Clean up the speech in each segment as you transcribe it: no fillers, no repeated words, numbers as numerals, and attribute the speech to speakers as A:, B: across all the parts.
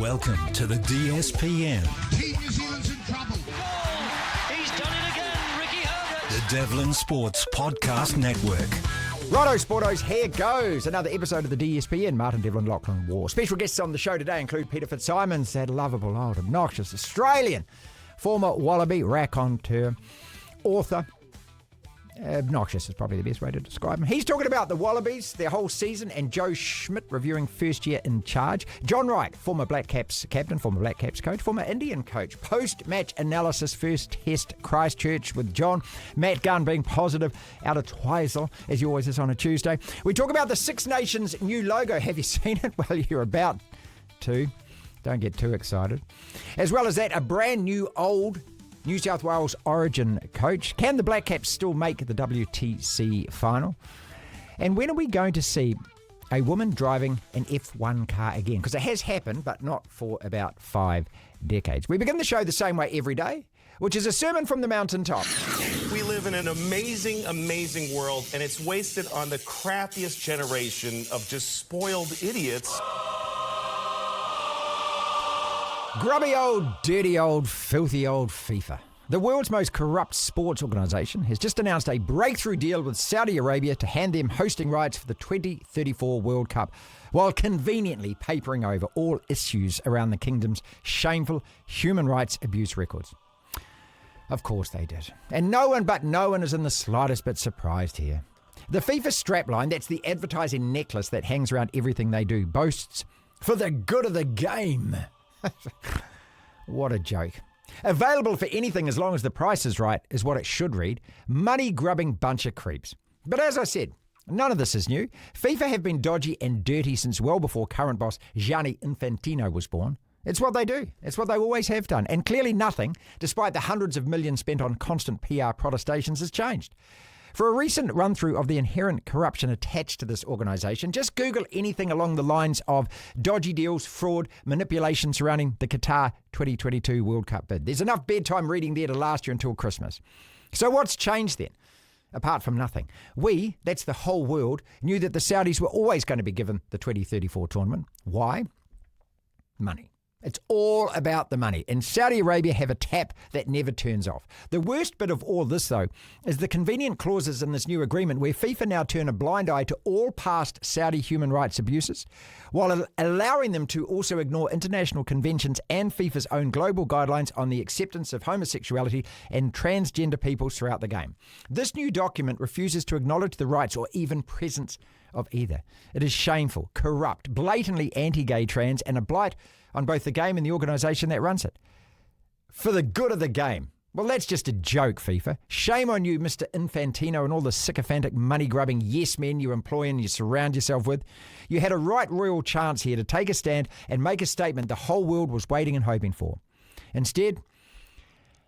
A: Welcome to the DSPN.
B: Team New Zealand's in trouble.
C: He's done it again, Ricky Herbert.
A: The Devlin Sports Podcast Network.
D: Righto, Sportos, here goes another episode of the DSPN. Martin, Devlin, Lachlan Waugh. Special guests on the show today include Peter FitzSimons, that lovable, old, obnoxious Australian, former Wallaby, raconteur, author. Obnoxious is probably the best way to describe him. He's talking about the Wallabies, their whole season, and Joe Schmidt reviewing first year in charge. John Wright, former Black Caps captain, former Black Caps coach, former Indian coach. Post-match analysis, first test, Christchurch with John. Matt Gunn being positive out of Twizel, as he always is on a Tuesday. We talk about the Six Nations new logo. Have you seen it? Well, you're about to. Don't get too excited. As well as that, a brand new old New South Wales Origin coach. Can the Black Caps still make the WTC final? And when are we going to see a woman driving an F1 car again? Because it has happened, but not for about 5 decades. We begin the show the same way every day, which is a sermon from the mountaintop.
E: We live in an amazing, amazing world, and it's wasted on the crappiest generation of just spoiled idiots.
D: Grubby old, dirty old, filthy old FIFA. The world's most corrupt sports organisation has just announced a breakthrough deal with Saudi Arabia to hand them hosting rights for the 2034 World Cup, while conveniently papering over all issues around the kingdom's shameful human rights abuse records. Of course they did. And no one is in the slightest bit surprised here. The FIFA strapline, that's the advertising necklace that hangs around everything they do, boasts, "For the good of the game." What a joke. Available for anything as long as the price is right is what it should read. Money-grubbing bunch of creeps. But as I said, none of this is new. FIFA have been dodgy and dirty since well before current boss Gianni Infantino was born. It's what they do. It's what they always have done. And clearly nothing, despite the hundreds of millions spent on constant PR protestations, has changed. For a recent run-through of the inherent corruption attached to this organisation, just Google anything along the lines of dodgy deals, fraud, manipulation surrounding the Qatar 2022 World Cup bid. There's enough bedtime reading there to last you until Christmas. So what's changed then? Apart from nothing. We, that's the whole world, knew that the Saudis were always going to be given the 2034 tournament. Why? Money. It's all about the money. And Saudi Arabia have a tap that never turns off. The worst bit of all this, though, is the convenient clauses in this new agreement where FIFA now turn a blind eye to all past Saudi human rights abuses, while allowing them to also ignore international conventions and FIFA's own global guidelines on the acceptance of homosexuality and transgender peoples throughout the game. This new document refuses to acknowledge the rights or even presence of either. It is shameful, corrupt, blatantly anti-gay, trans, and a blight on both the game and the organisation that runs it. For the good of the game. Well, that's just a joke, FIFA. Shame on you, Mr. Infantino, and all the sycophantic money-grubbing yes men you employ and you surround yourself with. You had a right royal chance here to take a stand and make a statement the whole world was waiting and hoping for. Instead,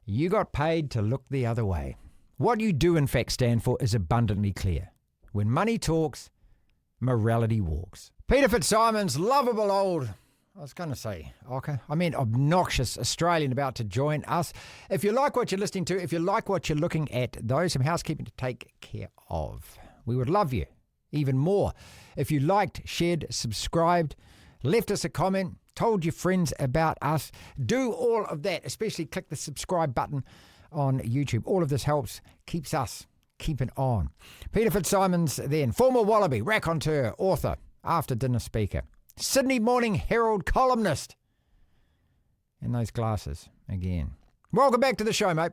D: you got paid to look the other way. What you do, in fact, stand for is abundantly clear. When money talks, morality walks. Peter FitzSimons, lovable old... I was going to say, okay, I mean obnoxious Australian about to join us. If you like what you're listening to, if you like what you're looking at, those some housekeeping to take care of. We would love you even more if you liked, shared, subscribed, left us a comment, told your friends about us. Do all of that, especially click the subscribe button on YouTube. All of this helps, keeps us keeping on. Peter FitzSimons then, former Wallaby, raconteur, author, after-dinner speaker. Sydney Morning Herald columnist. And those glasses again. Welcome back to the show, mate.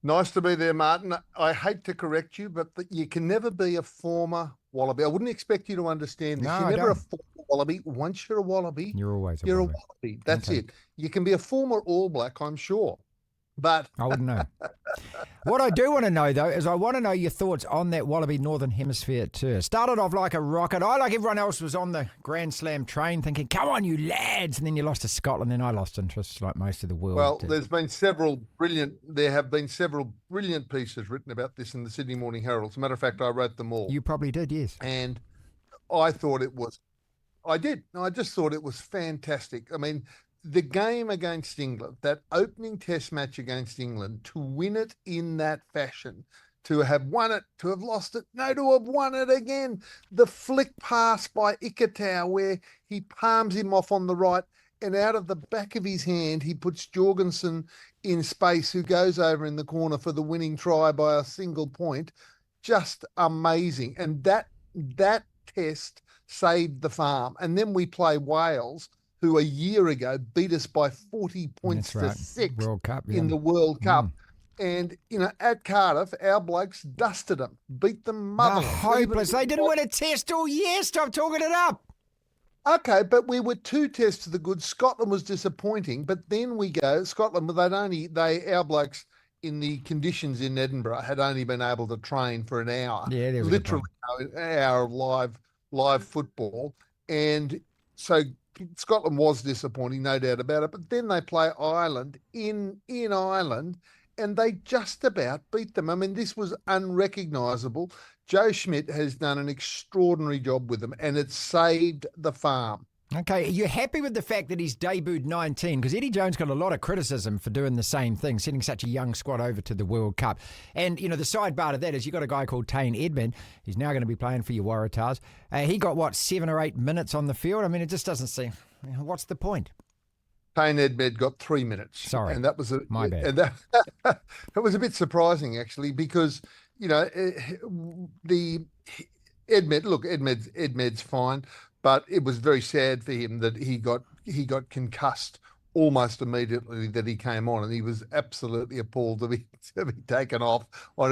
F: Nice to be there, Martin. I hate to correct you, but you can never be a former Wallaby. I wouldn't expect you to understand this.
D: No,
F: you're
D: I
F: never
D: don't.
F: a former Wallaby. Once you're a Wallaby,
D: You're always a
F: you're
D: Wallaby.
F: a Wallaby. That's
D: Okay.
F: it. You can be a former All Black, I'm sure. But
D: I wouldn't know. What I do want to know, though, is I want to know your thoughts on that Wallaby Northern Hemisphere tour. Started off like a rocket. I, like everyone else, was on the Grand Slam train thinking, come on, you lads. And then you lost to Scotland. Then I lost interest like most of the world.
F: well,
D: did.
F: there have been several brilliant pieces written about this in the Sydney Morning Herald. As a matter of fact, I wrote them all.
D: You probably did, yes.
F: And I thought it was, I did. I just thought it was fantastic. I mean, the game against England, that opening test match against England, to win it in that fashion, to have won it, to have lost it, no, to have won it again. The flick pass by Ikitau where he palms him off on the right and out of the back of his hand, he puts Jorgensen in space, who goes over in the corner for the winning try by a single point. Just amazing. And that test saved the farm. And then we play Wales, who a year ago beat us by 40 points to 6
D: World Cup,
F: in the World Cup. And, at Cardiff, our blokes dusted them, beat them
D: They're
F: motherless.
D: hopeless. They didn't win a test all year. Stop talking it up.
F: Okay, but we were 2 tests to the good. Scotland was disappointing, but then we go, Scotland, our blokes in the conditions in Edinburgh had only been able to train for an hour.
D: Yeah, there was
F: literally an hour of live football. And so Scotland was disappointing, no doubt about it. But then they play Ireland in Ireland, and they just about beat them. I mean, this was unrecognisable. Joe Schmidt has done an extraordinary job with them, and it saved the farm.
D: Okay, are you happy with the fact that he's debuted 19? Because Eddie Jones got a lot of criticism for doing the same thing, sending such a young squad over to the World Cup. And, the sidebar to that is you've got a guy called Tane Edmund. He's now going to be playing for your Waratahs. He got, 7 or 8 minutes on the field? I mean, it just doesn't seem... What's the point?
F: Payne Edmed got 3 minutes.
D: Sorry,
F: and that was
D: my bad.
F: And that it was a bit surprising actually, because the Edmed's fine, but it was very sad for him that he got concussed almost immediately that he came on, and he was absolutely appalled to be taken off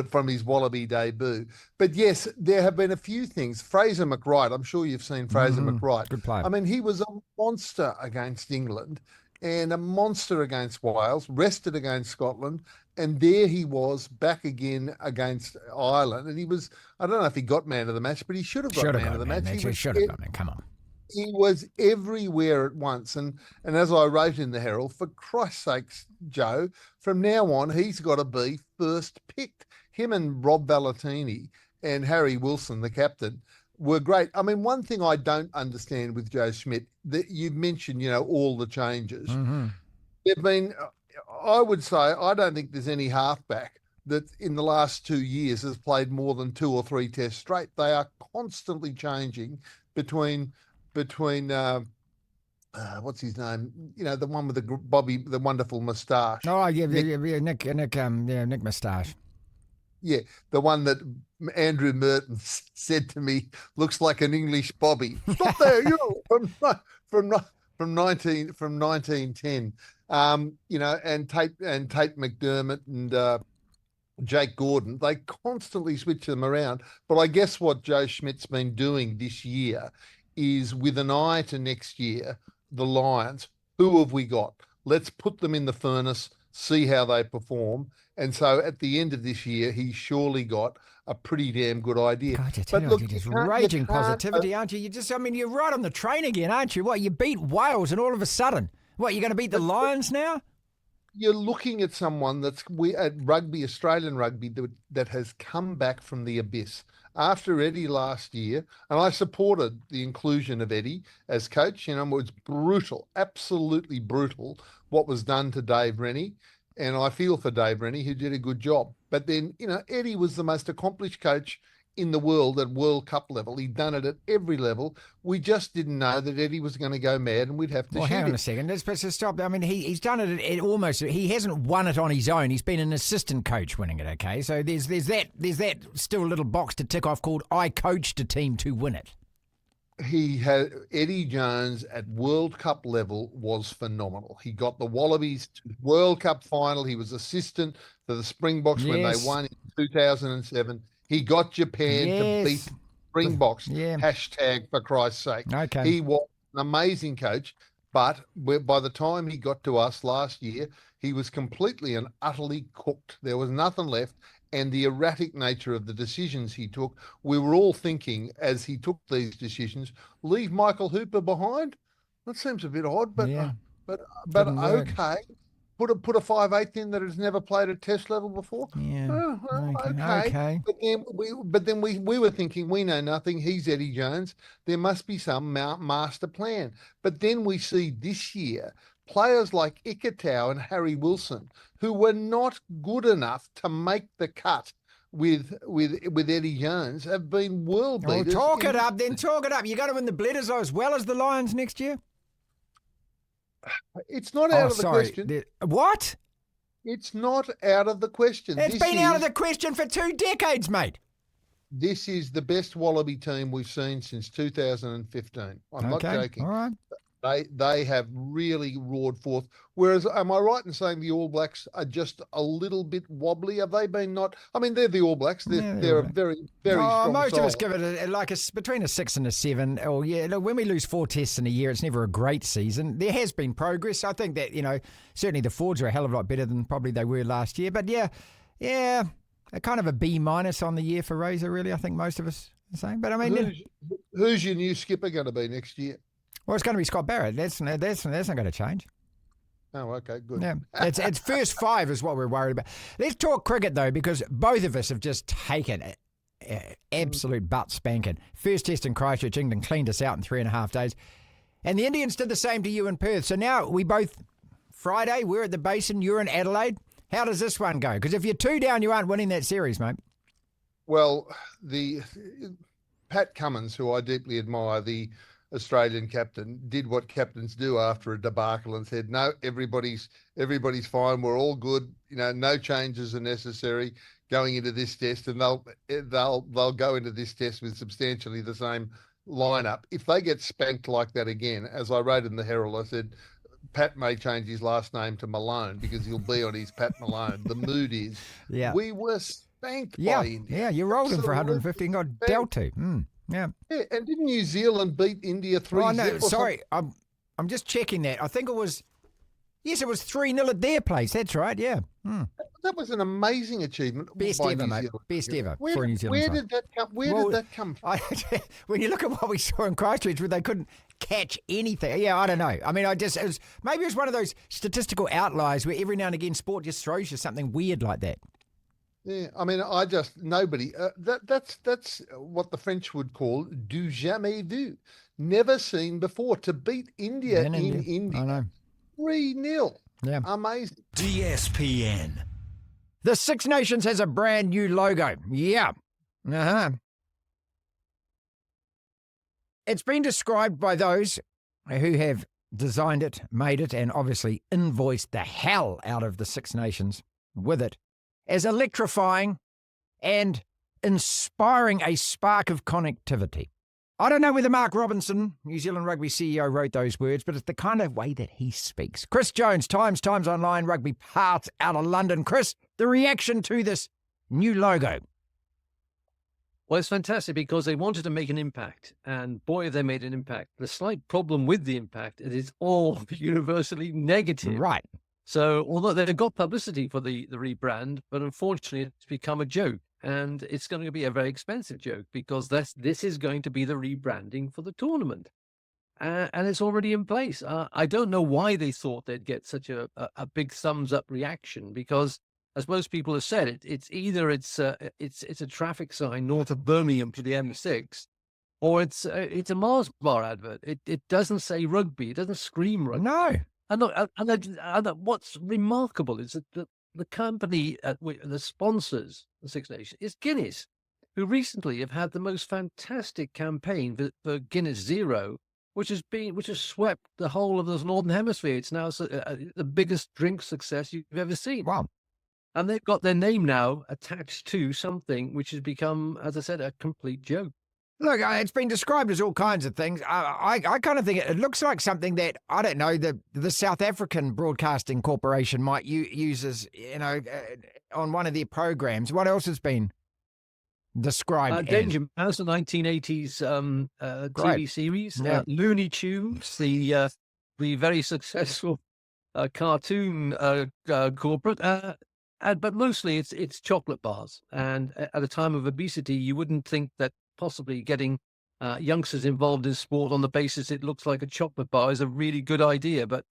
F: from his Wallaby debut. But yes, there have been a few things. Fraser McWright, I'm sure you've seen Fraser McWright.
D: Good player.
F: I mean, he was a monster against England and a monster against Wales, rested against Scotland, and there he was back again against Ireland. And he was, I don't know if he got man of the match, but he should have got man of the match.
D: He should have got man, come on.
F: He was everywhere at once. And as I wrote in the Herald, for Christ's sakes, Joe, from now on, he's got to be first picked. Him and Rob Valentini and Harry Wilson, the captain, were great. I mean, one thing I don't understand with Joe Schmidt, that you've mentioned, all the changes. They've been, I would say, I don't think there's any halfback that in the last 2 years has played more than 2 or 3 tests straight. They are constantly changing between what's his name? The one with the wonderful moustache.
D: Oh yeah, Nick Moustache.
F: Yeah, the one that Andrew Merton said to me looks like an English Bobby. Stop there, from 1910. And Tate McDermott and Jake Gordon, they constantly switch them around. But I guess what Joe Schmidt's been doing this year is, with an eye to next year, the Lions, who have we got? Let's put them in the furnace, see how they perform. And so at the end of this year, he's surely got a pretty damn good idea.
D: God, you're just raging positivity, aren't you? You're right on the train again, aren't you? What, you beat Wales and all of a sudden, what, you're going to beat the Lions now?
F: You're looking at someone at rugby, Australian rugby, that has come back from the abyss. After Eddie last year, and I supported the inclusion of Eddie as coach, it was brutal, absolutely brutal what was done to Dave Rennie. And I feel for Dave Rennie, who did a good job. But then, Eddie was the most accomplished coach in the world at World Cup level. He'd done it at every level. We just didn't know that Eddie was going to go mad and we'd have to shoot him.
D: Hang on a second. Let's stop. I mean, he's done it at almost. He hasn't won it on his own. He's been an assistant coach winning it. Okay, so there's that still a little box to tick off called I coached a team to win it.
F: He had Eddie Jones at World Cup level was phenomenal. He got the Wallabies to World Cup final. He was assistant to the Springboks when they won in 2007. He got Japan to beat Springboks. Hashtag for Christ's sake.
D: Okay.
F: He was an amazing coach, but by the time he got to us last year, he was completely and utterly cooked. There was nothing left. And the erratic nature of the decisions he took, we were all thinking as he took these decisions, leave Michael Hooper behind? That seems a bit odd, but okay. Put a 5'8" in that has never played at test level before.
D: Yeah. Okay.
F: But then we were thinking, we know nothing. He's Eddie Jones. There must be some master plan. But then we see this year players like Ikitau and Harry Wilson, who were not good enough to make the cut with Eddie Jones, have been world beaters.
D: Talk it up. You got to win the Bledisloe as well as the Lions next year?
F: It's not out of the question.
D: What?
F: It's not out of the question.
D: It's been out of the question for 2 decades, mate.
F: This is the best Wallaby team we've seen since 2015. I'm not joking.
D: All right.
F: They have really roared forth. Whereas, am I right in saying the All Blacks are just a little bit wobbly? Have they been not? I mean, they're the All Blacks. They're a very, very strong
D: most
F: side.
D: of us give it between a 6 and a 7. Or look, when we lose 4 tests in a year, it's never a great season. There has been progress. I think that, certainly the Fords are a hell of a lot better than probably they were last year. But yeah, a kind of a B- on the year for Razor, really, I think most of us are saying. But I mean,
F: who's your new skipper going to be next year?
D: Well, it's going to be Scott Barrett. That's not going to change.
F: Oh, okay, good.
D: Yeah, it's first 5 is what we're worried about. Let's talk cricket, though, because both of us have just taken absolute butt spanking. First test in Christchurch, England cleaned us out in 3.5 days. And the Indians did the same to you in Perth. So now we both, Friday, we're at the Basin, you're in Adelaide. How does this one go? Because if you're 2 down, you aren't winning that series, mate.
F: Well, the Pat Cummins, who I deeply admire, the Australian captain, did what captains do after a debacle and said, no, everybody's fine. We're all good. No changes are necessary going into this test, and they'll go into this test with substantially the same lineup. If they get spanked like that again, as I wrote in the Herald, I said, Pat may change his last name to Malone because he'll be on his Pat Malone. The mood is, we were spanked by India.
D: Yeah, you rolled him for 150 and got dealt to. Yeah,
F: and didn't New Zealand beat India 3-0?
D: Oh, no, sorry. I'm just checking that. I think it was 3-0 at their place. That's right, yeah.
F: That was an amazing achievement.
D: Best
F: by
D: ever,
F: New
D: mate.
F: Zealand.
D: Best ever
F: Where,
D: for a New Zealand
F: Where
D: side.
F: did that come? Did that come from?
D: When you look at what we saw in Christchurch, where they couldn't catch anything. Yeah, I don't know. I mean, maybe it was one of those statistical outliers where every now and again sport just throws you something weird like that.
F: Yeah, I mean, nobody. That's what the French would call du jamais vu, never seen before. To beat India in India,
D: I know.
F: 3-0.
D: Yeah,
F: amazing.
A: DSPN.
D: The Six Nations has a brand new logo. Yeah, It's been described by those who have designed it, made it, and obviously invoiced the hell out of the Six Nations with it as electrifying and inspiring a spark of connectivity. I don't know whether Mark Robinson, New Zealand Rugby CEO, wrote those words, but it's the kind of way that he speaks. Chris Jones, Times Online, Rugby Parts out of London. Chris, the reaction to this new logo.
G: Well, it's fantastic because they wanted to make an impact, and boy, have they made an impact. The slight problem with the impact, it is all universally negative.
D: Right.
G: So, although they've got publicity for the rebrand, but unfortunately it's become a joke, and it's going to be a very expensive joke because this is going to be the rebranding for the tournament, and it's already in place. I don't know why they thought they'd get such a big thumbs up reaction because, as most people have said, it's either it's a traffic sign north of Birmingham to the M6, or it's a Mars bar advert. It doesn't say rugby. It doesn't scream rugby.
D: No.
G: And what's remarkable is that the company the sponsors the Six Nations is Guinness, who recently have had the most fantastic campaign for Guinness Zero, which has swept the whole of the Northern Hemisphere. It's now the biggest drink success you've ever seen.
D: Wow. And
G: they've got their name now attached to something which has become, as I said, a complete joke.
D: Look, it's been described as all kinds of things. I kind of think it looks like something that, I don't know, the South African Broadcasting Corporation might use as, on one of their programs. What else has been described?
G: Danger Mouse, the 1980s TV series.
D: Yeah.
G: Looney Tunes, the very successful cartoon corporate. But mostly it's chocolate bars. And at a time of obesity, you wouldn't think that possibly getting youngsters involved in sport on the basis it looks like a chocolate bar is a really good idea. But,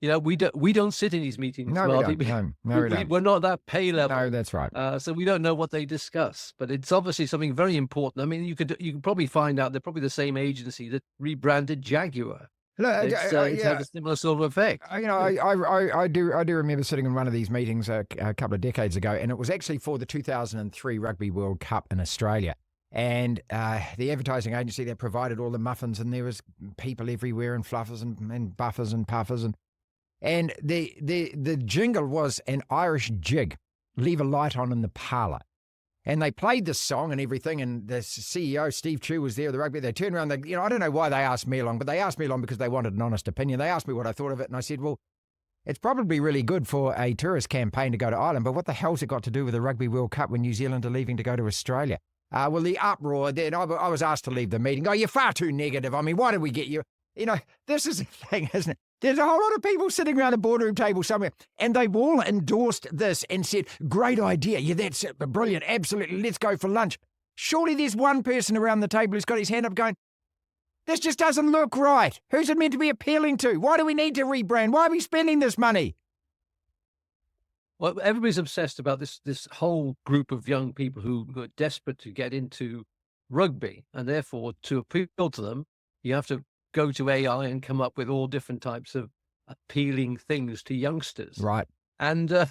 G: we don't sit in these meetings.
D: No,
G: Marty.
D: we don't. No, we don't.
G: We're not that pay level.
D: No, that's right.
G: So we don't know what they discuss. But it's obviously something very important. I mean, you could probably find out they're probably the same agency that rebranded Jaguar.
D: Look,
G: It's had a similar sort of effect.
D: I do remember sitting in one of these meetings a couple of decades ago, and it was actually for the 2003 Rugby World Cup in Australia. And the advertising agency that provided all the muffins, and there was people everywhere and fluffers and buffers and puffers. And And the jingle was an Irish jig, Leave a Light On in the Parlour. And they played this song and everything, and the CEO, Steve Chu, was there, the rugby. They turned around, I don't know why they asked me along, but they asked me along because they wanted an honest opinion. They asked me what I thought of it, and I said, well, it's probably really good for a tourist campaign to go to Ireland, but what the hell's it got to do with the Rugby World Cup when New Zealand are leaving to go to Australia? Well, the uproar, then I was asked to leave the meeting. Oh, you're far too negative. I mean, why did we get you? This is the thing, isn't it? There's a whole lot of people sitting around a boardroom table somewhere, and they've all endorsed this and said, great idea. Yeah, that's brilliant. Absolutely. Let's go for lunch. Surely there's one person around the table who's got his hand up going, this just doesn't look right. Who's it meant to be appealing to? Why do we need to rebrand? Why are we spending this money?
G: Well, everybody's obsessed about this whole group of young people who are desperate to get into rugby, and therefore to appeal to them, you have to go to AI and come up with all different types of appealing things to youngsters.
D: Right.
G: And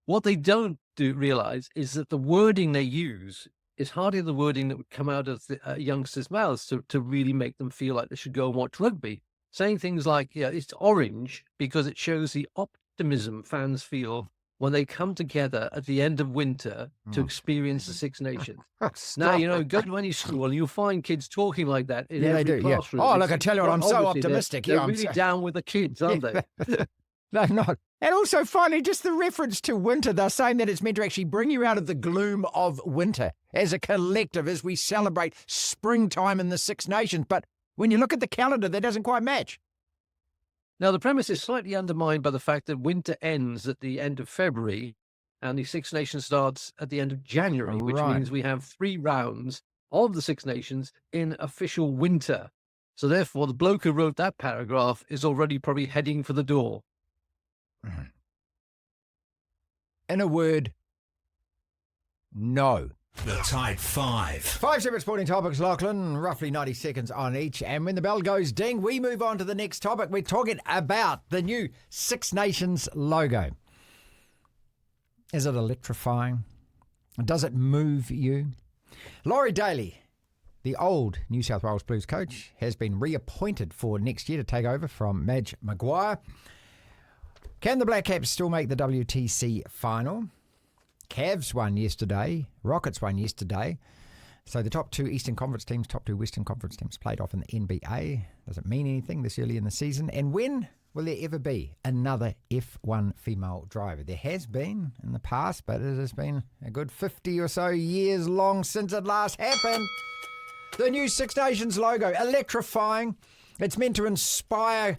G: what they don't realize is that the wording they use is hardly the wording that would come out of the youngsters' mouths to really make them feel like they should go and watch rugby. Saying things like, it's orange because it shows the optimism fans feel when they come together at the end of winter to experience the Six Nations. Now, go to any school and you'll find kids talking like that in every classroom.
D: Oh, look, I tell you what, I'm so optimistic.
G: They're really down with the kids, aren't they?
D: No, not. And also, finally, just the reference to winter. They're saying that it's meant to actually bring you out of the gloom of winter as a collective as we celebrate springtime in the Six Nations. But when you look at the calendar, that doesn't quite match.
G: Now, the premise is slightly undermined by the fact that winter ends at the end of February and the Six Nations starts at the end of January, which means we have 3 rounds of the Six Nations in official winter. So therefore, the bloke who wrote that paragraph is already probably heading for the door.
D: In a word, no.
A: The Tide 5.
D: 5 separate sporting topics, Lachlan, roughly 90 seconds on each. And when the bell goes ding, we move on to the next topic. We're talking about the new Six Nations logo. Is it electrifying? Does it move you? Laurie Daley, the old New South Wales Blues coach, has been reappointed for next year to take over from Madge Maguire. Can the Black Caps still make the WTC final? Cavs won yesterday. Rockets won yesterday. So the top 2 Eastern Conference teams, top 2 Western Conference teams played off in the NBA. Does it mean anything this early in the season? And when will there ever be another F1 female driver? There has been in the past, but it has been a good 50 or so years long since it last happened. The new Six Nations logo, electrifying. It's meant to inspire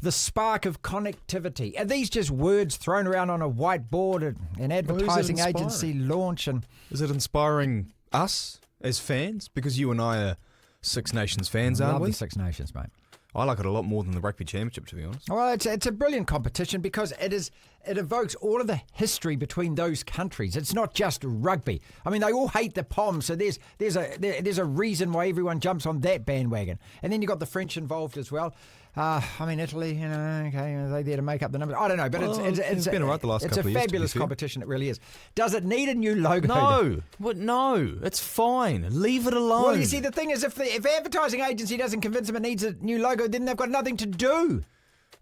D: the spark of connectivity. Are these just words thrown around on a whiteboard, an advertising agency launch? And
H: is it inspiring us as fans? Because you and I are Six Nations fans, aren't we?
D: Love the Six Nations, mate.
H: I like it a lot more than the Rugby Championship, to be honest.
D: Well, it's a brilliant competition because it evokes all of the history between those countries. It's not just rugby. I mean, they all hate the Poms, so there's a reason why everyone jumps on that bandwagon. And then you've got the French involved as well. Italy, okay, are they there to make up the numbers? I don't know, but it's
H: been all right the last couple of years.
D: It's a fabulous competition, it really is. Does it need a new logo?
H: No. What? No, it's fine. Leave it alone.
D: Well, you see, the thing is, if the advertising agency doesn't convince them it needs a new logo, then they've got nothing to do.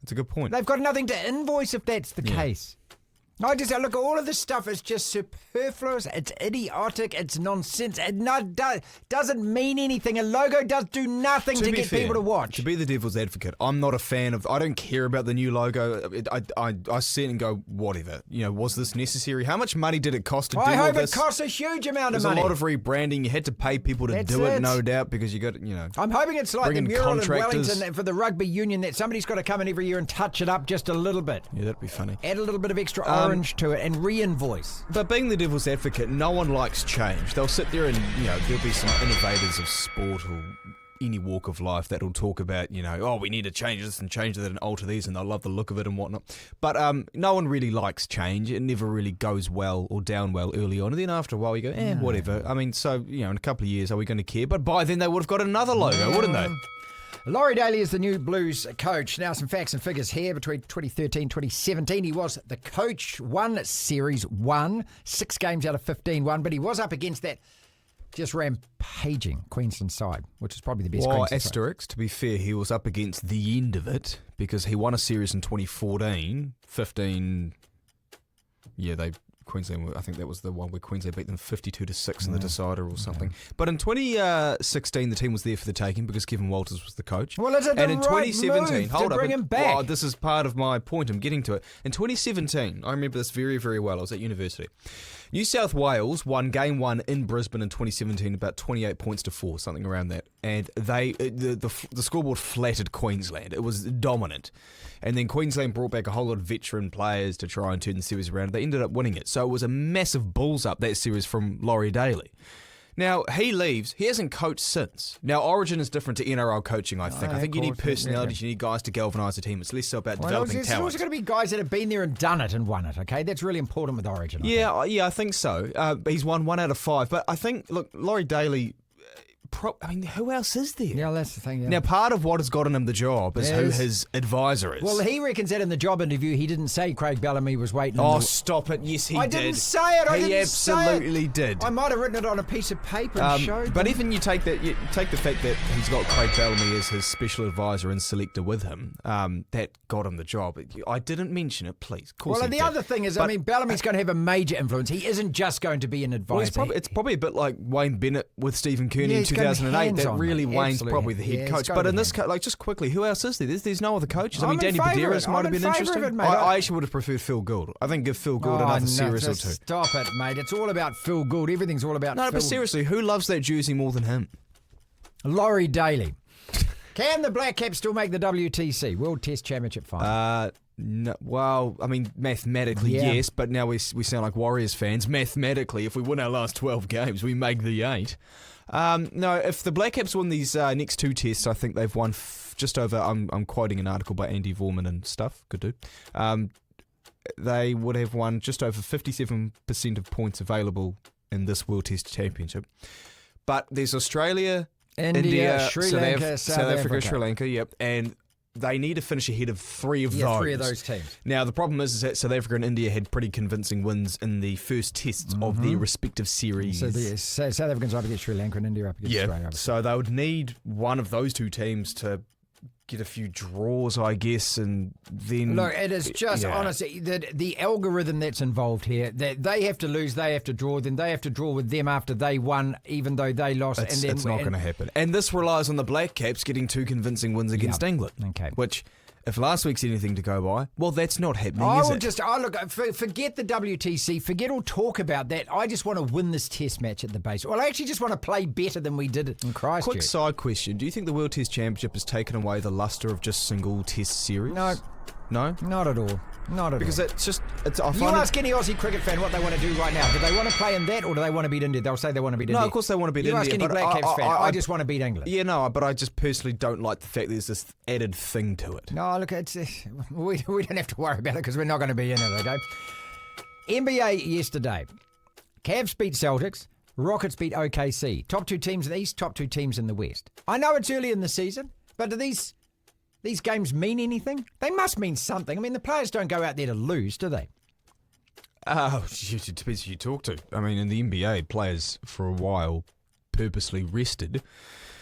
H: That's a good point.
D: They've got nothing to invoice if that's the case. I just look, all of this stuff is just superfluous. It's idiotic. It's nonsense. It doesn't mean anything. A logo does do nothing to get people to watch.
H: To be the devil's advocate, I'm not a fan of. I don't care about the new logo. I see it and go, whatever. Was this necessary? How much money did it cost to do all this?
D: I hope it costs a huge amount of money.
H: There's a lot of rebranding. You had to pay people to do it, no doubt, because you got.
D: I'm hoping it's like the mural in Wellington for the rugby union that somebody's got to come in every year and touch it up just a little bit.
H: Yeah, that'd be funny.
D: Add a little bit of extra orange to it and re-invoice.
H: But being the devil's advocate, no one likes change. They'll sit there and, there'll be some innovators of sport or any walk of life that'll talk about, we need to change this and change that and alter these, and they'll love the look of it and whatnot. But no one really likes change. It never really goes well or down well early on. And then after a while you go, whatever. I mean, so, in a couple of years, are we going to care? But by then they would have got another logo, wouldn't they?
D: Laurie Daley is the new Blues coach. Now some facts and figures here. Between 2013 2017, he was the coach, won Series 1, 6 games out of 15 won, but he was up against that just rampaging Queensland side, which is probably the best.
H: Well,
D: Queensland side.
H: asterisk, to be fair, he was up against the end of it because he won a series in 2014, 15. Yeah, Queensland, I think that was the one where Queensland beat them 52-6 in the decider or something. But in 2016, the team was there for the taking because Kevin Walters was the coach.
D: Well, is it
H: and
D: the
H: in
D: right
H: 2017,
D: move
H: hold
D: to
H: up,
D: bring him back?
H: Well, this is part of my point. I'm getting to it. In 2017, I remember this very, very well. I was at university. New South Wales won Game 1 in Brisbane in 2017, about 28 points to 4, something around that. And the scoreboard flattered Queensland. It was dominant. And then Queensland brought back a whole lot of veteran players to try and turn the series around. They ended up winning it. So it was a massive balls up, that series, from Laurie Daley. Now, he leaves. He hasn't coached since. Now, Origin is different to NRL coaching, I think. I think you need personalities. You need guys to galvanise the team. It's less so about developing
D: There's
H: talent.
D: also got to be guys that have been there and done it and won it, okay? That's really important with Origin.
H: I think so. He's won 1 out of 5. But I think, look, Laurie Daley... who else is there?
D: Yeah, that's the thing. Yeah.
H: Now, part of what has gotten him the job is who his advisor is.
D: Well, he reckons that in the job interview, he didn't say Craig Bellamy was waiting.
H: Oh, stop it. Yes, he did.
D: I didn't say it.
H: He absolutely did.
D: I might have written it on a piece of paper and showed
H: But
D: them.
H: even you take the fact that he's got Craig Bellamy as his special advisor and selector with him, that got him the job. I didn't mention it, please. Of course
D: Well, and the other thing is, Bellamy's going to have a major influence. He isn't just going to be an advisor.
H: Well, it's probably a bit like Wayne Bennett with Stephen Kearney in
D: he's gonna be
H: 2008. That
D: hands-on,
H: really
D: mate.
H: Wayne's
D: Absolutely.
H: probably the head
D: Yeah,
H: coach.
D: it's gotta
H: But in
D: be
H: this
D: him.
H: case, just quickly, who else is there? There's no other coaches.
D: I'm
H: Danny
D: in favour of
H: Badeiras
D: it.
H: might
D: I'm
H: have been
D: in favour
H: interesting.
D: of it, mate.
H: I actually would have preferred Phil Gould. I think give Phil Gould another series or two.
D: Stop it, mate. It's all about Phil Gould. Everything's all about
H: No,
D: Phil.
H: but seriously, who loves that jersey more than him?
D: Laurie Daley. Can the Black Caps still make the WTC, World Test Championship final?
H: No, well, I mean, mathematically, yes, but now we sound like Warriors fans. Mathematically, if we win our last 12 games, we make the 8. No, if the Black Caps win these next 2 tests, I think they've won just over, I'm quoting an article by Andy Vorman and stuff, good dude, they would have won just over 57% of points available in this World Test Championship. But there's Australia, India,
D: Sri Lanka,
H: South Africa, Sri Lanka, yep, and they need to finish ahead of 3 of those.
D: 3 of those teams.
H: Now, the problem is that South Africa and India had pretty convincing wins in the first tests of their respective series.
D: So the South Africans up against Sri Lanka and India up against Australia.
H: So they would need one of those 2 teams to get a few draws, I guess, and then...
D: Look, it is just, honestly, the algorithm that's involved here, that they have to lose, they have to draw, then they have to draw with them after they won, even though they lost.
H: It's not going to happen. And this relies on the Black Caps getting 2 convincing wins against England.
D: Okay.
H: Which, if last week's anything to go by, well, that's not happening, is it?
D: Forget the WTC, forget all talk about that. I just want to win this test match at the base. Well, I actually just want to play better than we did in Christchurch.
H: Quick side question. Do you think the World Test Championship has taken away the lustre of just single test series?
D: No.
H: No?
D: Not at all. Not at
H: Because
D: all.
H: it's just... I
D: You
H: find
D: ask any Aussie cricket fan what they want to do right now. Do they want to play in that or do they want to beat India? They'll say they want to beat India.
H: No, of course they want to beat
D: you
H: India.
D: Ask any
H: but
D: Black Caps fan. I just want to beat England.
H: Yeah, no, but I just personally don't like the fact there's this added thing to it.
D: No, look, we don't have to worry about it because we're not going to be in it, okay? NBA yesterday. Cavs beat Celtics. Rockets beat OKC. Top 2 teams in the East, top 2 teams in the West. I know it's early in the season, but do these games mean anything? They must mean something. I mean, the players don't go out there to lose, do they?
H: It depends who you talk to. I mean, in the NBA, players for a while purposely rested.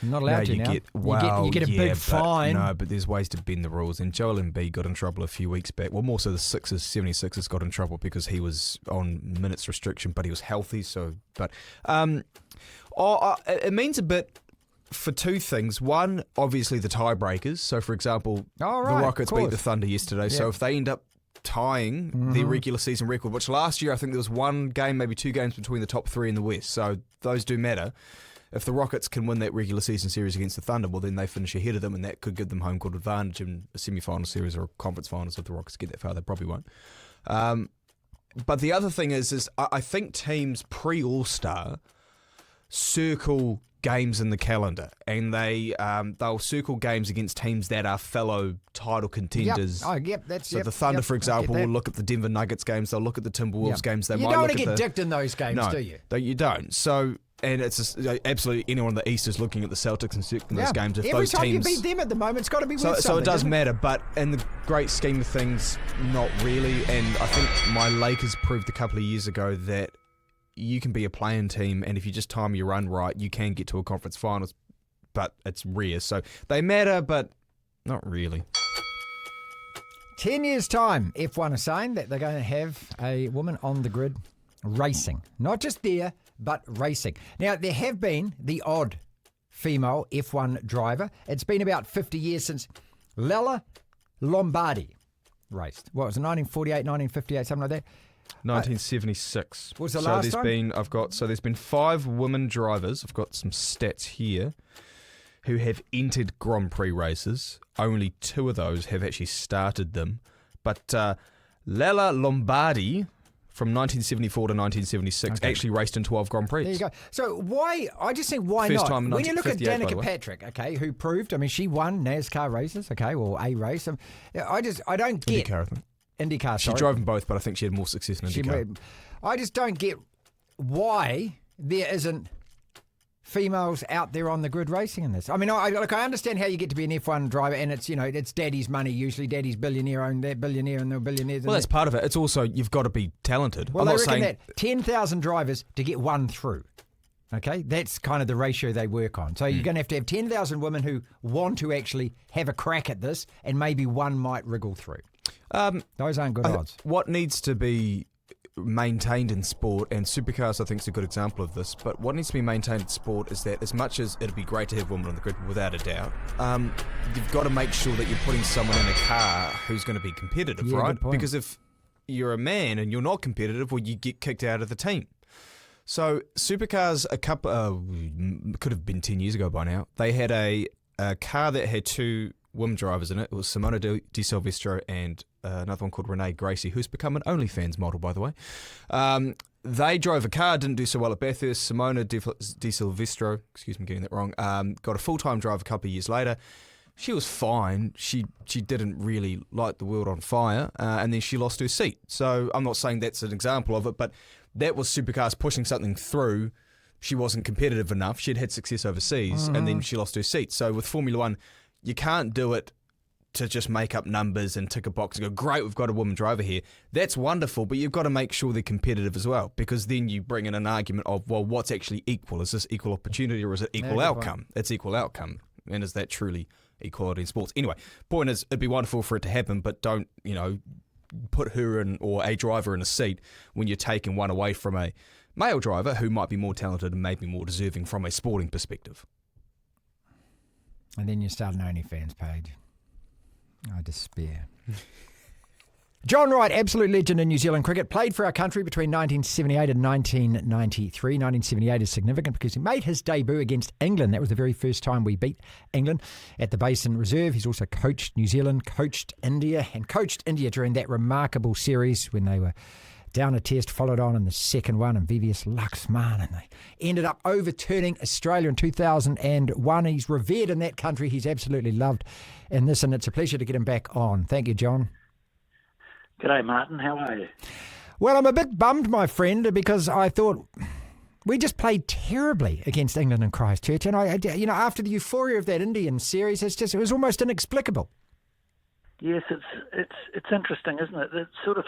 D: Not allowed to now. You get a big fine.
H: No, but there's ways to bend the rules. And Joel Embiid got in trouble a few weeks back. Well, more so the 76ers got in trouble because he was on minutes restriction, but he was healthy. It means a bit for 2 things. One, obviously the tiebreakers. So, for example, the Rockets beat the Thunder yesterday. So if they end up tying their regular season record, which last year I think there was 1 game, maybe 2 games between the top 3 in the West. So those do matter. If the Rockets can win that regular season series against the Thunder, well, then they finish ahead of them, and that could give them home court advantage in a semi-final series or a conference finals. If the Rockets get that far, they probably won't. But the other thing is I think teams pre-All-Star circle games in the calendar, and they'll circle games against teams that are fellow title contenders.
D: The
H: Thunder, for example, will look at the Denver Nuggets games. They'll look at the Timberwolves games. They
D: you
H: might
D: don't
H: look
D: want to
H: at
D: get dicked in those games, do you?
H: You don't. So. And it's absolutely anyone in the East is looking at the Celtics and circling those games. If
D: every
H: those
D: time
H: teams,
D: you beat them at the moment, it's got to be worth something.
H: So it does matter, but in the great scheme of things, not really. And I think my Lakers proved a couple of years ago that you can be a playing team, and if you just time your run right, you can get to a conference finals, but it's rare. So they matter, but not really.
D: 10 years' time, F1 are saying that they're going to have a woman on the grid racing. Not just there, but racing. Now, there have been the odd female F1 driver. It's been about 50 years since Lachlan Waugh raced. What was it, 1948, 1958, something like that?
H: 1976.
D: Was the last time?
H: There's been 5 women drivers. I've got some stats here who have entered Grand Prix races. Only 2 of those have actually started them. But Lachlan Waugh from 1974 to 1976 actually raced in 12 Grand Prix.
D: There you go. So why, I just think why
H: First
D: not?
H: time in
D: When you look at
H: 1958, by the
D: Danica
H: way.
D: Patrick, okay, who proved, I mean, she won NASCAR races, okay, or a race. I don't get...
H: IndyCar, I think.
D: IndyCar,
H: She
D: sorry.
H: drove them both, but I think she had more success in IndyCar.
D: I just don't get why there isn't females out there on the grid racing in this. I mean, I understand how you get to be an F1 driver, and it's, it's daddy's money usually. Daddy's billionaire owned that billionaire, and they're billionaires.
H: Well, that's part of it. It's also, you've got to be talented.
D: Well,
H: I'm
D: they
H: not
D: reckon
H: saying
D: that 10,000 drivers to get one through. Okay, that's kind of the ratio they work on. So you're going to have 10,000 women who want to actually have a crack at this, and maybe one might wriggle through. Those aren't good odds.
H: What needs to be maintained in sport, and supercars I think is a good example of this, but what needs to be maintained in sport is that as much as it'd be great to have women on the grid, without a doubt, you've got to make sure that you're putting someone in a car who's going to be competitive,
D: Yeah,
H: right?
D: good point.
H: Because if you're a man and you're not competitive, well, you get kicked out of the team. So supercars, could have been 10 years ago by now, they had a car that had 2 women drivers in it. It was Simona Di Silvestro and another one called Renee Gracie, who's become an OnlyFans model, by the way. They drove a car, didn't do so well at Bathurst. Simona Di Silvestro, excuse me getting that wrong, got a full-time drive a couple of years later. She was fine. She didn't really light the world on fire, and then she lost her seat. So I'm not saying that's an example of it, but that was supercars pushing something through. She wasn't competitive enough. She'd had success overseas, and then she lost her seat. So with Formula One, you can't do it to just make up numbers and tick a box and go, great, we've got a woman driver here. That's wonderful, but you've got to make sure they're competitive as well, because then you bring in an argument of, well, what's actually equal? Is this equal opportunity or is it equal outcome? It's equal outcome. And is that truly equality in sports? Anyway, point is, it'd be wonderful for it to happen, but don't, put her in or a driver in a seat when you're taking one away from a male driver who might be more talented and maybe more deserving from a sporting perspective.
D: And then you start an OnlyFans page. I despair. John Wright, absolute legend in New Zealand cricket, played for our country between 1978 and 1993. 1978 is significant because he made his debut against England. That was the very first time we beat England at the Basin Reserve. He's also coached New Zealand, coached India, and coached India during that remarkable series when they were down a test, followed on in the second one, and VVS Laxman, and they ended up overturning Australia in 2001. He's revered in that country. He's absolutely loved in this, and it's a pleasure to get him back on. Thank you, John.
I: G'day, Martin. How are you?
D: Well, I'm a bit bummed, my friend, because I thought we just played terribly against England and Christchurch, and after the euphoria of that Indian series, it was almost inexplicable.
I: Yes, it's interesting, isn't it? It's sort of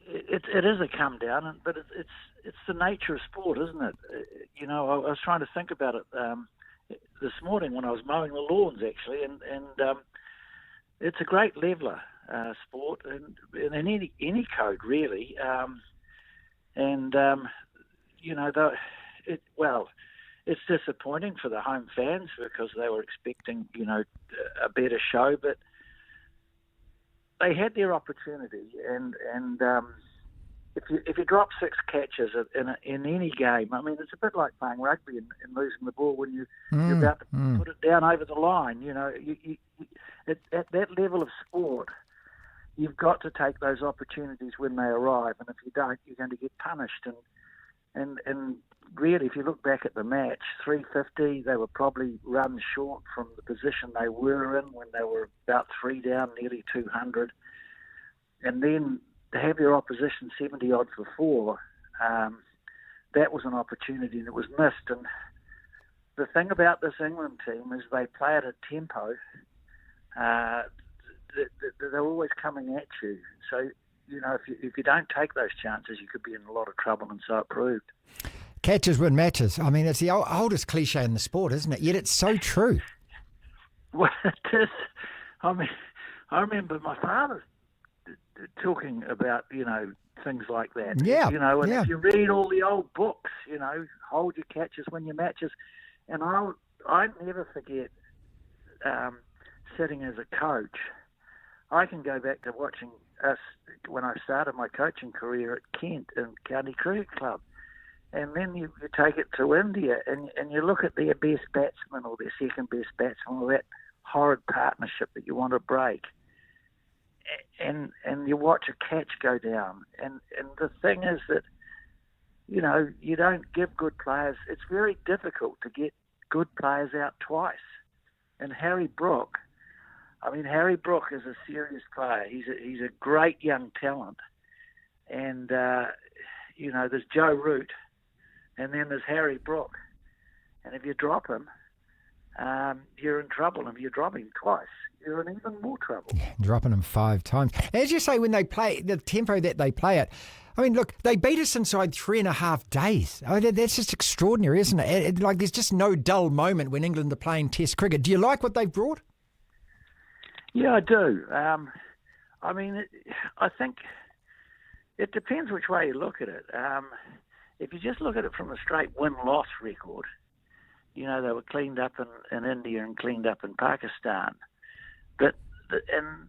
I: it is a come down, but it's the nature of sport, isn't it? I was trying to think about it this morning when I was mowing the lawns, actually, and it's a great leveller. Sport and in any code really, it's disappointing for the home fans because they were expecting a better show, but they had their opportunity, and if you drop 6 catches in any game, I mean, it's a bit like playing rugby and losing the ball when you're about to put it down over the line. At that level of sport, you've got to take those opportunities when they arrive, and if you don't, you're going to get punished. And really, if you look back at the match, 350, they were probably runs short from the position they were in when they were about 3 down, nearly 200. And then to have your opposition 70 odd for 4, that was an opportunity and it was missed. And the thing about this England team is they play at a tempo. They're always coming at you. So if you don't take those chances, you could be in a lot of trouble, and so it proved.
D: Catches win matches. I mean, it's the oldest cliche in the sport, isn't it? Yet it's so true.
I: Well, it is. I mean, I remember my father talking about, things like that.
D: Yeah.
I: And if you read all the old books, hold your catches, win your matches. And I never forget sitting as a coach. I can go back to watching us when I started my coaching career at Kent in County Cricket Club. And then you take it to India and you look at their best batsman or their second best batsman, or that horrid partnership that you want to break. And you watch a catch go down. And the thing is that, you don't give good players. It's very difficult to get good players out twice. And Harry Brook is a serious player. He's a great young talent. And, there's Joe Root, and then there's Harry Brook. And if you drop him, you're in trouble. And if you drop him twice, you're in even more trouble.
D: Yeah, dropping them 5 times. As you say, when they play, the tempo that they play it, I mean, look, they beat us inside 3.5 days. I mean, that's just extraordinary, isn't it? There's just no dull moment when England are playing Test cricket. Do you like what they've brought?
I: Yeah, I do. I think it depends which way you look at it. If you just look at it from a straight win-loss record, they were cleaned up in India and cleaned up in Pakistan. And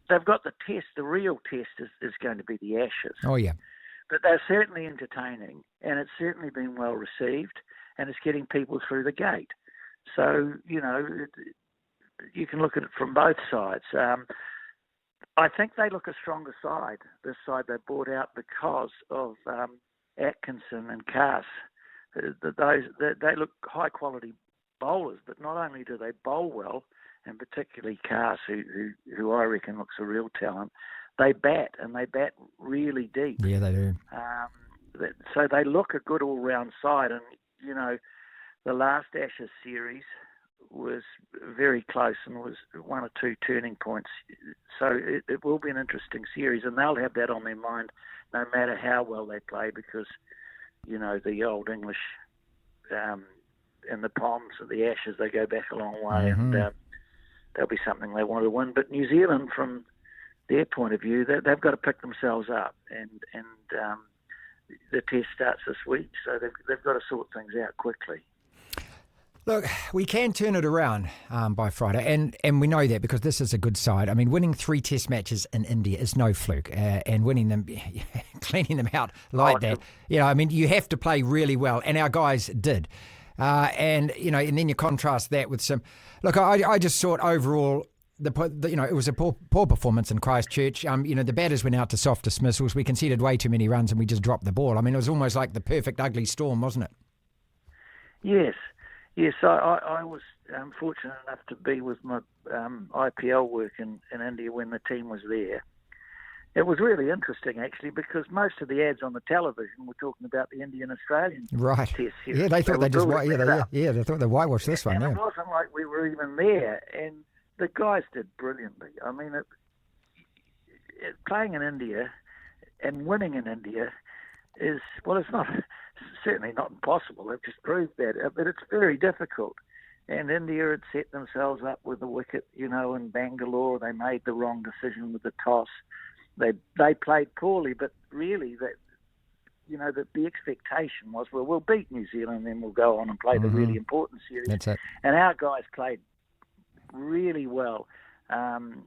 I: they've got the test. The real test is going to be the Ashes.
D: Oh, yeah.
I: But they're certainly entertaining, and it's certainly been well received, and it's getting people through the gate. So, you can look at it from both sides. I think they look a stronger side, this side they brought out because of Atkinson and Cass. They look high-quality bowlers, but not only do they bowl well, and particularly Cass, who I reckon looks a real talent, they bat, and they bat really deep.
D: Yeah, they do.
I: So they look a good all-round side, and, the last Ashes series was very close and was 1 or 2 turning points. So it will be an interesting series, and they'll have that on their mind no matter how well they play, because, the old English and the Poms of the Ashes, they go back a long way, and there'll be something they want to win. But New Zealand, from their point of view, they've got to pick themselves up, and the test starts this week, so they've got to sort things out quickly.
D: Look, we can turn it around by Friday, and we know that because this is a good side. I mean, winning 3 test matches in India is no fluke, and winning them, cleaning them out like that, you have to play really well, and our guys did. And then you contrast that with some... Look, I just thought overall, it was a poor performance in Christchurch. The batters went out to soft dismissals. We conceded way too many runs and we just dropped the ball. I mean, it was almost like the perfect ugly storm, wasn't it?
I: Yes. Yes, I was fortunate enough to be with my IPL work in India when the team was there. It was really interesting, actually, because most of the ads on the television were talking about the Indian-Australian Test series.
D: Yeah, they thought they thought they whitewashed this one.
I: And it wasn't like we were even there, and the guys did brilliantly. I mean, playing in India and winning in India is, it's not... certainly not impossible. They've just proved that, but it's very difficult. And India had set themselves up with a wicket, in Bangalore. They made the wrong decision with the toss. They played poorly, but really the expectation was, we'll beat New Zealand, then we'll go on and play the really important series.
D: That's it.
I: And our guys played really well. The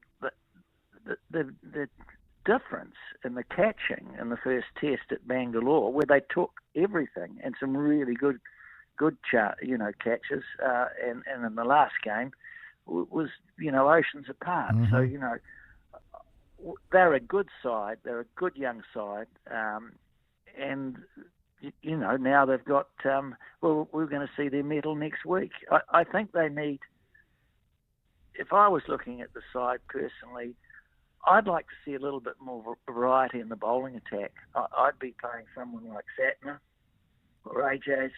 I: difference in the catching in the first test at Bangalore, where they took everything and some really good catches, and in the last game was oceans apart. So they're a good side, they're a good young side, and now they've got we're going to see their medal next week. I think they need. If I was looking at the side personally, I'd like to see a little bit more variety in the bowling attack. I'd be playing someone like Satner or Ajaz,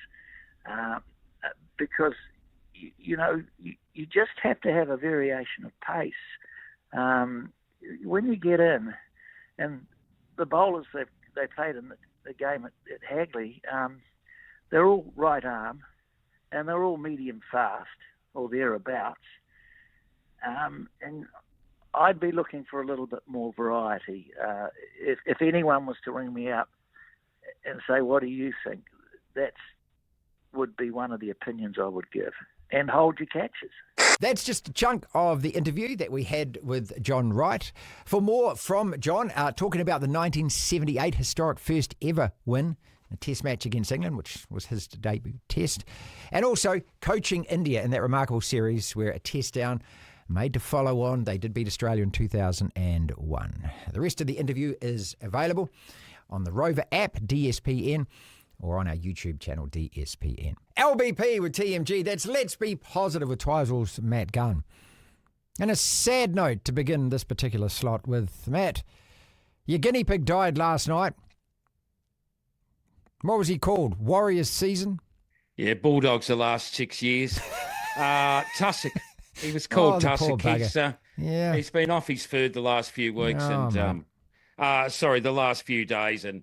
I: because you just have to have a variation of pace. When you get in, And the bowlers they played in the game at Hagley, they're all right arm, and they're all medium fast or thereabouts. And I'd be looking for a little bit more variety. If anyone was to ring me up and say, "What do you think?" that would be one of the opinions I would give. And hold your catches.
D: That's just a chunk of the interview that we had with John Wright. For more from John, talking about the 1978 historic first ever win, a test match against England, which was his debut test, and also coaching India in that remarkable series where a test down made to follow on. They did beat Australia in 2001. The rest of the interview is available on the Rover app, DSPN, or on our YouTube channel, DSPN. LBP with TMG, that's Let's Be Positive with Twisel's Matt Gunn. And a sad note to begin this particular slot with, Matt, your guinea pig died last night. What was he called? Warriors Season?
J: Yeah, Bulldogs the last 6 years. Tussock. He was called Tussock. He's been off his food the last few weeks the last few days. And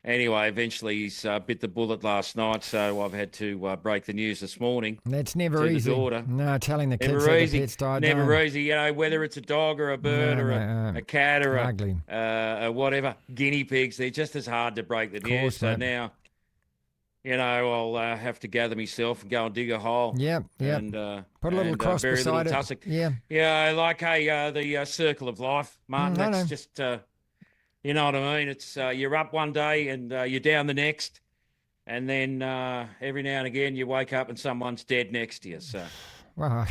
J: anyway, eventually he's bit the bullet last night, so I've had to break the news this morning.
D: That's never easy.
J: The daughter.
D: No, telling the kids
J: never
D: that
J: easy.
D: the pets died.
J: Never easy, whether it's a dog or a bird or a cat or a whatever. Guinea pigs, they're just as hard to break the news. So now, I'll have to gather myself and go and dig a hole.
D: Yep.
J: And
D: put a little cross beside it.
J: Tussock.
D: Yeah.
J: Yeah, like the circle of life, Martin. That's just... you know what I mean? It's you're up one day and you're down the next, and then every now and again you wake up and someone's dead next to you. So,
D: well,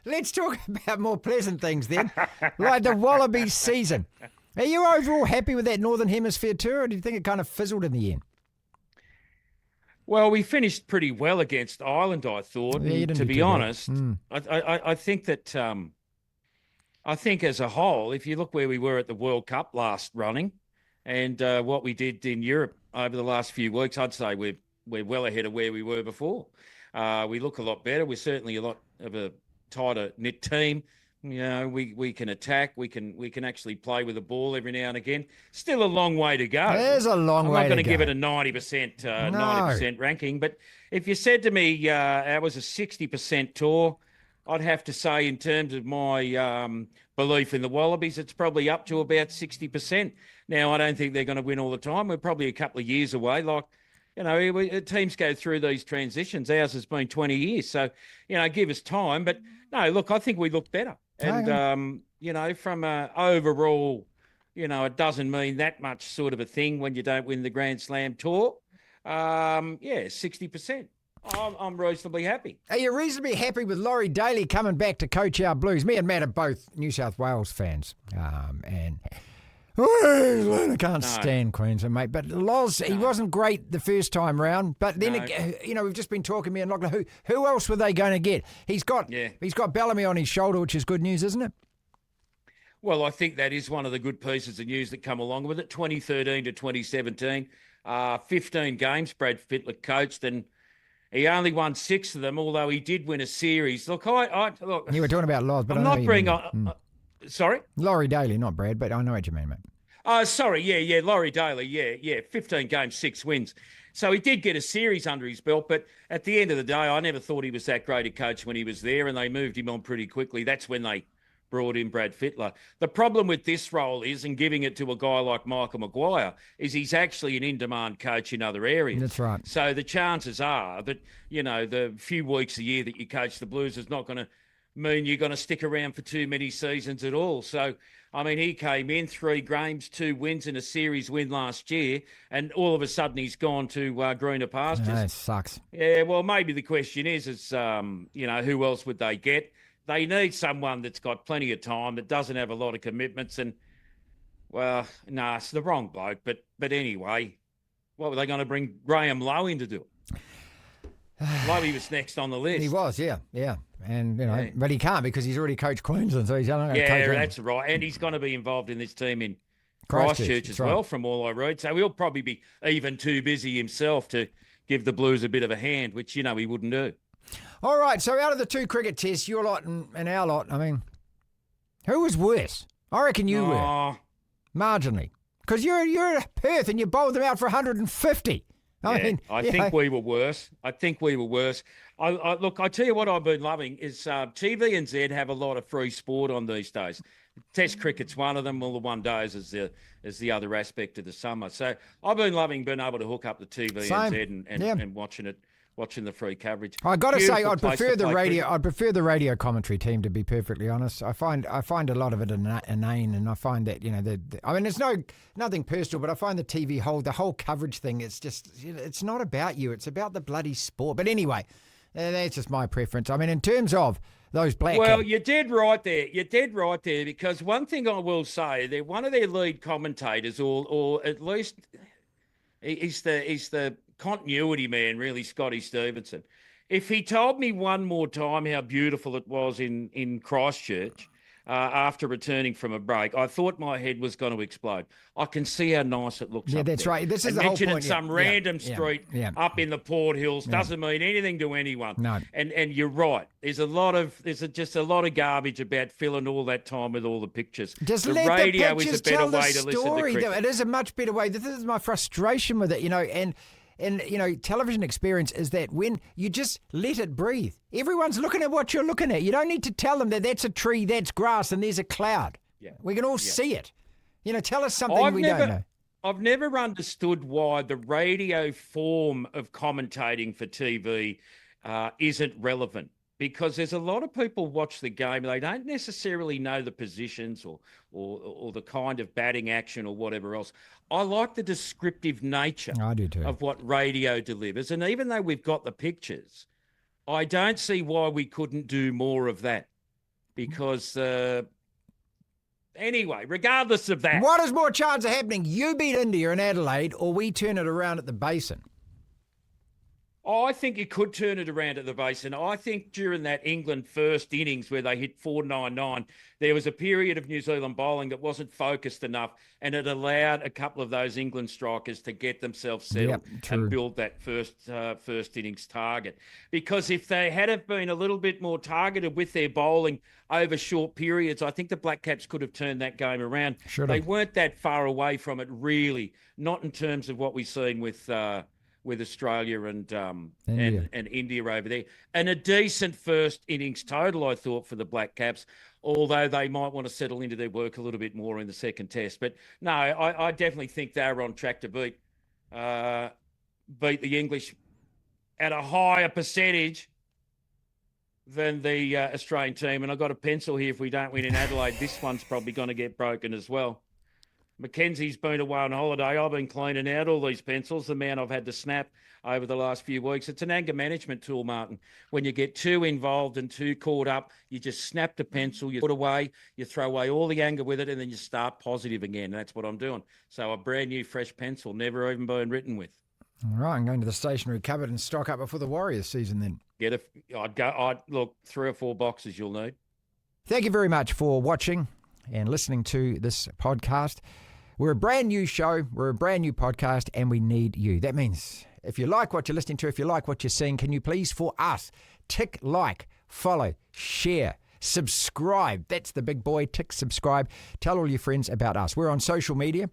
D: let's talk about more pleasant things then, like the Wallabies season. Are you overall happy with that Northern Hemisphere tour, or do you think it kind of fizzled in the end?
J: Well, we finished pretty well against Ireland, I thought.
D: Yeah,
J: to be honest, I think that. I think as a whole, if you look where we were at the World Cup last running and what we did in Europe over the last few weeks, I'd say we're well ahead of where we were before. We look a lot better. We're certainly a lot of a tighter knit team. We can attack. We can actually play with the ball every now and again. Still a long way to go.
D: There's a long way to go.
J: I'm not going to give it a 90% ranking. But if you said to me it was a 60% tour, I'd have to say in terms of my belief in the Wallabies, it's probably up to about 60%. Now, I don't think they're going to win all the time. We're probably a couple of years away. Teams go through these transitions. Ours has been 20 years. So, give us time. But, no, look, I think we look better. And, from overall, it doesn't mean that much sort of a thing when you don't win the Grand Slam tour. 60%. I'm reasonably happy.
D: Are you reasonably happy with Laurie Daley coming back to coach our Blues? Me and Matt are both New South Wales fans. I can't stand Queensland, mate. But Loz, he wasn't great the first time round. But then, we've just been talking, me and Lachlan, who else were they going to get? He's got Bellamy on his shoulder, which is good news, isn't it?
J: Well, I think that is one of the good pieces of news that come along with it. 2013 to 2017, 15 games Brad Fittler coached, and he only won 6 of them, although he did win a series. Look, look.
D: You were talking about Loz, but
J: I'm not bringing on. Sorry,
D: Laurie Daley, not Brad, but I know what you mean, mate.
J: Sorry, yeah, Laurie Daley, 15 games, 6 wins. So he did get a series under his belt, but at the end of the day, I never thought he was that great a coach when he was there, and they moved him on pretty quickly. That's when they brought in Brad Fittler. The problem with this role is, and giving it to a guy like Michael Maguire, is he's actually an in-demand coach in other areas.
D: That's right.
J: So the chances are that, the few weeks a year that you coach the Blues is not going to mean you're going to stick around for too many seasons at all. So, he came in 3 games, 2 wins and a series win last year, and all of a sudden he's gone to greener pastures.
D: That sucks.
J: Yeah, well, maybe the question is who else would they get? They need someone that's got plenty of time, that doesn't have a lot of commitments. And, it's the wrong bloke. But anyway, what were they going to bring Graham Lowe in to do? Lowe was next on the list.
D: He was, yeah. And, but he can't because he's already coached Queensland, so he's only going to coach him.
J: That's right. And he's going to be involved in this team in Christchurch as well, from all I read. So he'll probably be even too busy himself to give the Blues a bit of a hand, which, he wouldn't do.
D: All right, so out of the 2 cricket tests, your lot and our lot, who was worse? I reckon you were. Marginally. Because you're at Perth and you bowled them out for 150. I
J: think we were worse. Look, I tell you what I've been loving is TV and Z have a lot of free sport on these days. Test cricket's one of them. All the one days is the other aspect of the summer. So I've been loving being able to hook up the TV and Z and watching the free coverage.
D: I got to say, I'd prefer the radio. I'd prefer the radio commentary team, to be perfectly honest. I find a lot of it inane, and I find that it's nothing personal, but I find the TV the whole coverage thing. It's just it's not about you. It's about the bloody sport. But anyway, that's just my preference. I mean, in terms of those black.
J: Well, you're dead right there. Because one thing I will say, they're one of their lead commentators, or at least he's the continuity man, really, Scotty Stevenson. If he told me one more time how beautiful it was in Christchurch after returning from a break, I thought my head was going to explode. I can see how nice it looks.
D: Yeah,
J: up
D: that's
J: there.
D: right. This is the whole point.
J: Mentioning some random street up in the Port Hills doesn't mean anything to anyone.
D: No.
J: And you're right. There's just a lot of garbage about filling all that time with all the pictures.
D: Just
J: the
D: let
J: radio
D: the
J: is a better way to
D: story.
J: listen to cricket.
D: It is a much better way. This is my frustration with it, And, television experience is that when you just let it breathe, everyone's looking at what you're looking at. You don't need to tell them that that's a tree, that's grass, and there's a cloud. Yeah. We can all see it. Tell us something don't know.
J: I've never understood why the radio form of commentating for TV isn't relevant. Because there's a lot of people watch the game, they don't necessarily know the positions or the kind of batting action or whatever else. I like the descriptive nature of what radio delivers. And even though we've got the pictures, I don't see why we couldn't do more of that. Because, anyway, regardless of that.
D: What is more chance of happening? You beat India in Adelaide or we turn it around at the Basin?
J: I think you could turn it around at the Basin. I think during that England first innings where they hit 499, there was a period of New Zealand bowling that wasn't focused enough, and it allowed a couple of those England strikers to get themselves settled and build that first innings target. Because if they had have been a little bit more targeted with their bowling over short periods, I think the Black Caps could have turned that game around. They weren't that far away from it, really, not in terms of what we've seen with Australia and India over there. And a decent first innings total, I thought, for the Black Caps, although they might want to settle into their work a little bit more in the second test. But no, I definitely think they were on track to beat the English at a higher percentage than the Australian team. And I've got a pencil here. If we don't win in Adelaide, this one's probably going to get broken as well. Mackenzie's been away on holiday. I've been cleaning out all these pencils, the amount I've had to snap over the last few weeks. It's an anger management tool, Martin. When you get too involved and too caught up, you just snap the pencil, you put away, you throw away all the anger with it, and then you start positive again. And that's what I'm doing. So a brand new, fresh pencil, never even been written with.
D: All right, I'm going to the stationery cupboard and stock up before the Warriors season then.
J: Look, 3 or 4 boxes you'll need.
D: Thank you very much for watching and listening to this podcast. We're a brand new show, we're a brand new podcast, and we need you. That means if you like what you're listening to, if you like what you're seeing, can you please, for us, tick like, follow, share, subscribe. That's the big boy. Tick subscribe. Tell all your friends about us. We're on social media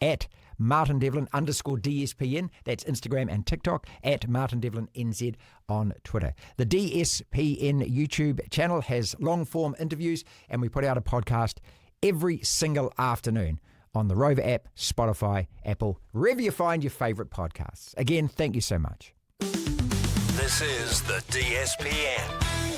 D: at Martin Devlin _DSPN. That's Instagram and TikTok. At Martin Devlin NZ on Twitter. The DSPN YouTube channel has long-form interviews, and we put out a podcast every single afternoon on the Rover app, Spotify, Apple, wherever you find your favourite podcasts. Again, thank you so much.
A: This is the DSPN.